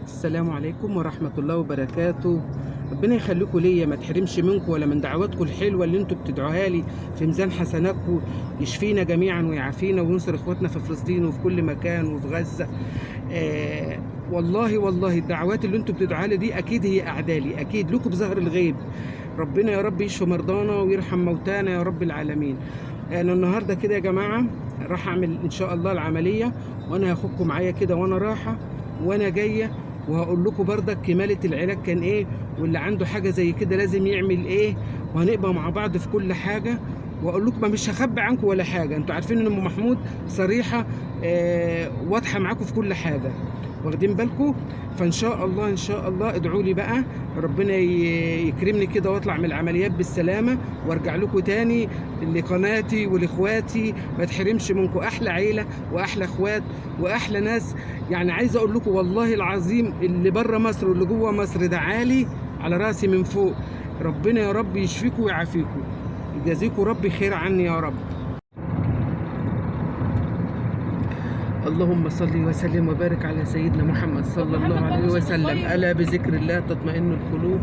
السلام عليكم ورحمة الله وبركاته. ربنا يخليكم ليا، ما تحرمش منكم ولا من دعواتكم الحلوة اللي انتوا بتدعوها لي في ميزان حسناتكم. يشفينا جميعا ويعافينا وينصر اخواتنا في فلسطين وفي كل مكان وفي غزة. والله الدعوات اللي انتوا بتدعوها لي دي اكيد هي اعدالي، اكيد لكم بظهر الغيب. ربنا يا رب يشفي مرضانا ويرحم موتانا يا رب العالمين. انا النهارده كده يا جماعة راح اعمل ان شاء الله العملية، وانا هاخدكم معايا كده وانا رايحة وانا جايه، وهقول لكم بردك كمالة العلاج كان ايه، واللي عنده حاجة زي كده لازم يعمل ايه، وهنبقى مع بعض في كل حاجة. واقول لكم مش هخبي عنكم ولا حاجة، انتوا عارفين ان ام محمود صريحة واضحة معاكم في كل حاجة، واخدين بالكم. فان شاء الله ان شاء الله ادعوا لي بقى ربنا يكرمني كده واطلع من العمليات بالسلامه، وارجع لكم تاني لقناتي ولاخواتي. ما تحرمش منكم، احلى عيله واحلى اخوات واحلى ناس. يعني عايز اقول لكم والله العظيم اللي بره مصر واللي جوه مصر ده عالي على راسي من فوق. ربنا يا رب يشفيكم ويعافيكم، يجازيكم ربي خير عني يا رب. اللهم صل وسلم وبارك على سيدنا محمد صلى الله عليه وسلم. ألا بذكر الله تطمئن القلوب،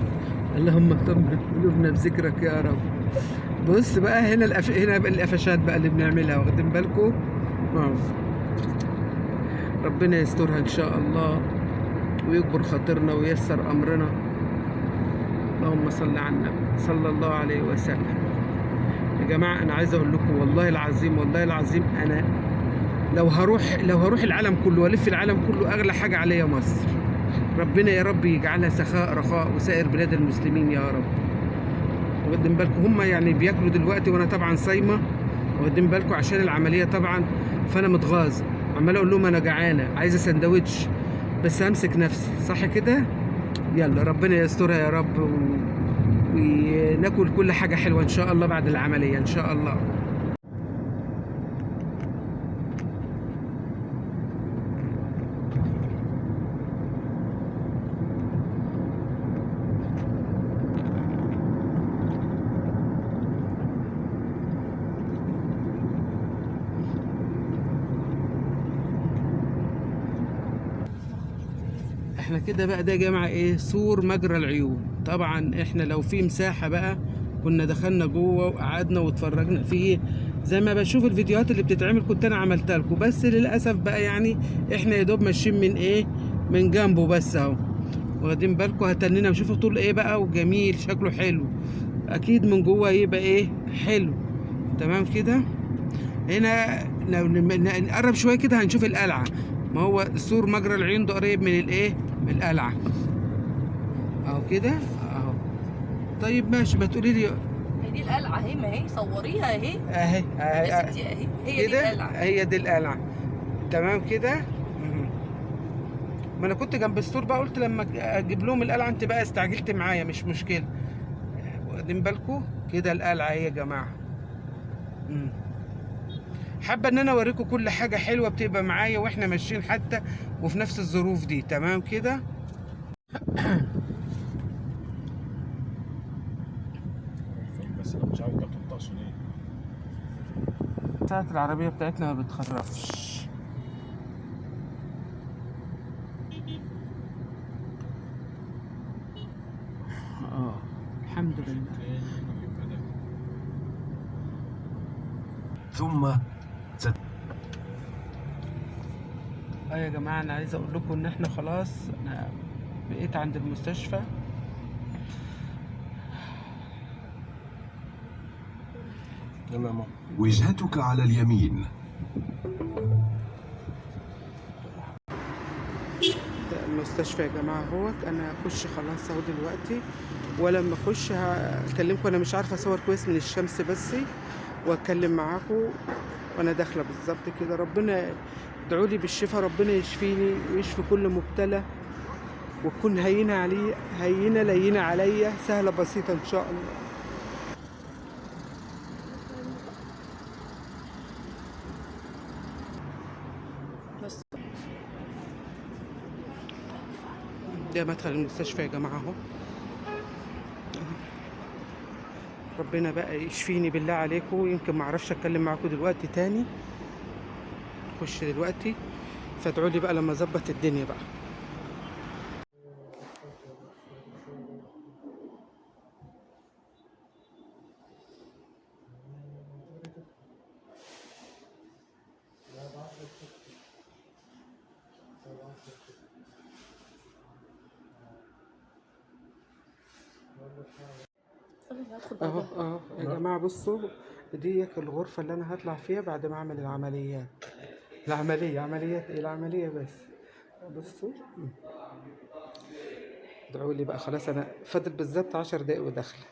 اللهم اطمئن قلوبنا بذكرك يا رب. بص بقى هنا هنا بقى القفشات بقى اللي بنعملها، واخدين بالكم. ربنا يسترها ان شاء الله ويكبر خاطرنا وييسر امرنا. اللهم صل على النبي صلى الله عليه وسلم. يا جماعه انا عايز اقول لكم والله العظيم انا لو هروح العالم كله والف العالم كله، اغلى حاجه عليا مصر. ربنا يا رب يجعلها سخاء رخاء وسائر بلاد المسلمين يا رب. واخدين بالكم هم يعني بياكلوا دلوقتي وانا طبعا صايمه، واخدين بالكم عشان العمليه طبعا، فانا متغاظ عمال اقول لهم انا جعانه عايزه سندوتش، بس همسك نفسي صح كده. يلا ربنا يسترها يا رب وناكل كل حاجه حلوه ان شاء الله بعد العمليه ان شاء الله. احنا كده بقى ده يا جماعه ايه، سور مجرى العيون. طبعا احنا لو في مساحه بقى كنا دخلنا جوه وقعدنا واتفرجنا فيه، زي ما بشوف الفيديوهات اللي بتتعمل كنت انا عملتها لكم، بس للاسف بقى يعني احنا يا دوب ماشيين من ايه، من جنبه بس اهو، واخدين بالكم. هتنينا نشوفه طول ايه بقى، وجميل شكله حلو، اكيد من جوه يبقى ايه حلو. تمام كده. هنا لو نقرب شويه كده هنشوف القلعه، ما هو سور مجرى العيون ده قريب من الايه، من القلعه اهو كده اهو. طيب ماشي، ما تقولي لي هي دي القلعة اهي، ما هي صوريها اهي اهي يا ستي اهي، هي دي القلعة، هي دي القلعه. تمام كده. ما انا كنت جنب السور بقى، قلت لما اجيب لهم القلعه انت بقى استعجلت معايا، مش مشكله. واخدين بالكم كده القلعه اهي يا جماعه. حابه ان انا اوريكم كل حاجه حلوه بتبقى معايا واحنا ماشيين حتى، وفي نفس الظروف دي. تمام كده. بس انا مش عارف انت بتنطقش ليه. ساعة العربية بتاعتنا ما بتخرفش. الحمد لله. ثم يا جماعة انا عايز اقول لكم ان احنا خلاص، انا بقيت عند المستشفى. يلا يا ماما. وجهتك على اليمين. ده المستشفى يا جماعة اهوت. انا هخش خلاص اهو دلوقتي، ولما اخش هكلمكم. انا مش عارفة اصور كويس من الشمس بس، واتكلم معاكم وانا داخلة بالظبط كده. ربنا ادعوا لي بالشفاء، ربنا يشفيني ويشفي كل مبتلى، وتكون هينة علي، هينة لينة عليا، سهلة بسيطة ان شاء الله. بس ده مدخل المستشفى يا جماعة اهو. ربنا بقى يشفيني بالله عليكم. يمكن معرفش اتكلم معاكم دلوقتي تاني، خش دلوقتي، فادعوا لي بقى لما اظبط الدنيا بقى. اهو اهو يا جماعه بصوا، دي الغرفه اللي انا هطلع فيها بعد ما اعمل العمليات. عمليات ايه؟ العمليه بس. بصوا ادعوا لي بقى، خلاص انا فاضل بالظبط 10 دقايق وداخله.